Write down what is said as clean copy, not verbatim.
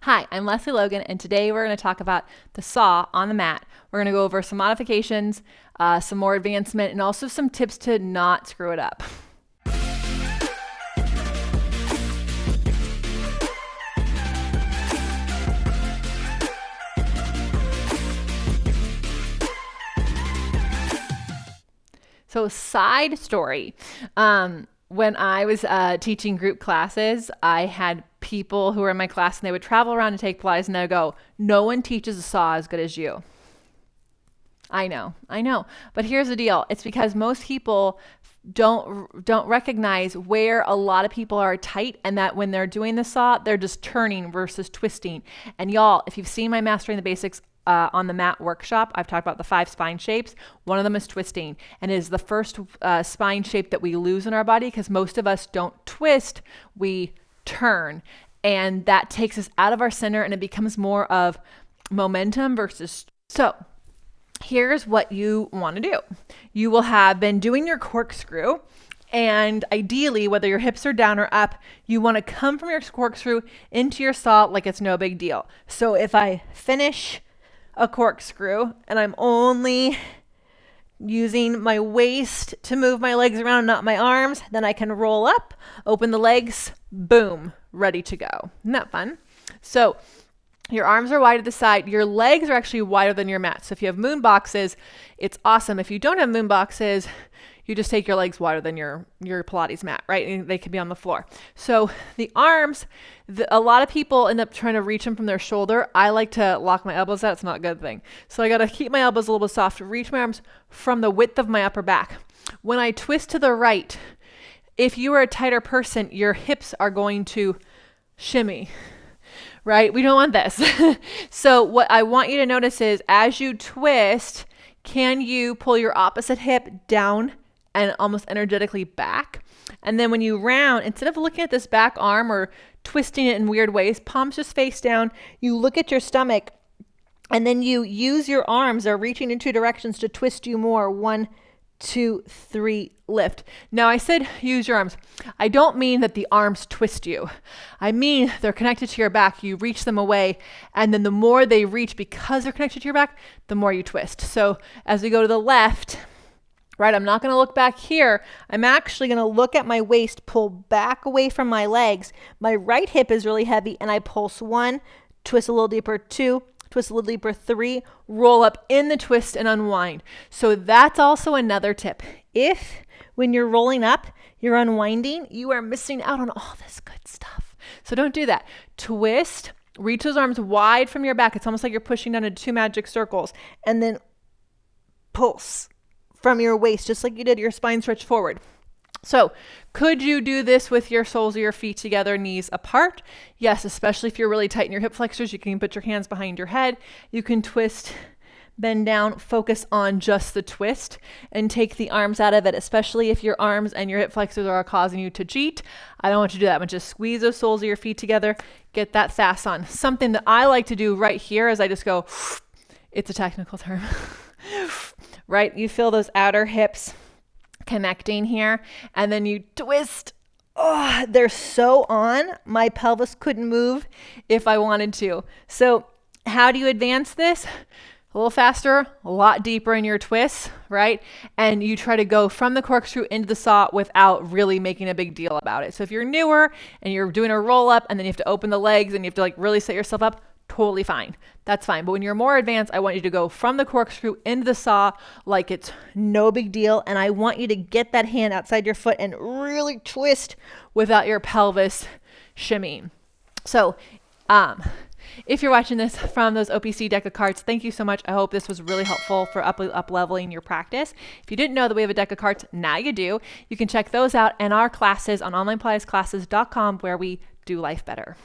Hi, I'm Lesley Logan, and today we're going to talk about the saw on the mat. We're going to go over some modifications, some more advancement, and also some tips to not screw it up. So, side story. When I was teaching group classes, I had people who were in my class and they would travel around and take Pilates and they would go, no one teaches a saw as good as you. I know. But here's the deal. It's because most people don't recognize where a lot of people are tight, and that when they're doing the saw, they're just turning versus twisting. And y'all, if you've seen my Mastering the Basics on the mat workshop, I've talked about the 5 spine shapes. One of them is twisting, and it is the first spine shape that we lose in our body because most of us don't twist, we turn. And that takes us out of our center and it becomes more of momentum versus. So here's what you want to do. You will have been doing your corkscrew, and ideally, whether your hips are down or up, you want to come from your corkscrew into your saw like it's no big deal. So if I finish a corkscrew and I'm only using my waist to move my legs around, not my arms, then I can roll up, open the legs, boom, ready to go. Isn't that fun? So your arms are wide to the side. Your legs are actually wider than your mat. So if you have moon boxes, it's awesome. If you don't have moon boxes, you just take your legs wider than your Pilates mat, right? And they can be on the floor. So the arms, a lot of people end up trying to reach them from their shoulder. I like to lock my elbows out. It's not a good thing. So I got to keep my elbows a little bit soft, reach my arms from the width of my upper back. When I twist to the right, if you are a tighter person, your hips are going to shimmy, right? We don't want this. So what I want you to notice is as you twist, can you pull your opposite hip down and almost energetically back? And then when you round, instead of looking at this back arm or twisting it in weird ways, palms just face down, you look at your stomach and then you use your arms, they're reaching in 2 directions to twist you more. 1, 2, 3, lift. Now I said use your arms. I don't mean that the arms twist you. I mean they're connected to your back. You reach them away, and then the more they reach because they're connected to your back, the more you twist. So as we go to the left, right, I'm not going to look back here. I'm actually going to look at my waist, pull back away from my legs. My right hip is really heavy, and I pulse 1, twist a little deeper, 2, twist a little deeper, 3, roll up in the twist and unwind. So that's also another tip. If when you're rolling up, you're unwinding, you are missing out on all this good stuff. So don't do that. Twist, reach those arms wide from your back. It's almost like you're pushing down into 2 magic circles, and then pulse from your waist, just like you did your spine stretch forward. So could you do this with your soles of your feet together, knees apart? Yes, especially if you're really tight in your hip flexors. You can put your hands behind your head. You can twist, bend down, focus on just the twist and take the arms out of it, especially if your arms and your hip flexors are causing you to cheat. I don't want you to do that, but just squeeze those soles of your feet together, get that fast on. Something that I like to do right here is I just go, it's a technical term, right? You feel those outer hips connecting here, and then you twist. Oh, they're so on. My pelvis couldn't move if I wanted to. So how do you advance this? A little faster, a lot deeper in your twists, right? And you try to go from the corkscrew into the saw without really making a big deal about it. So if you're newer and you're doing a roll up and then you have to open the legs and you have to really set yourself up, totally fine. That's fine. But when you're more advanced, I want you to go from the corkscrew into the saw like it's no big deal. And I want you to get that hand outside your foot and really twist without your pelvis shimmying. So, if you're watching this from those OPC deck of cards, thank you so much. I hope this was really helpful for up-leveling your practice. If you didn't know that we have a deck of cards, now you do. You can check those out and our classes on onlinepilatesclasses.com where we do life better.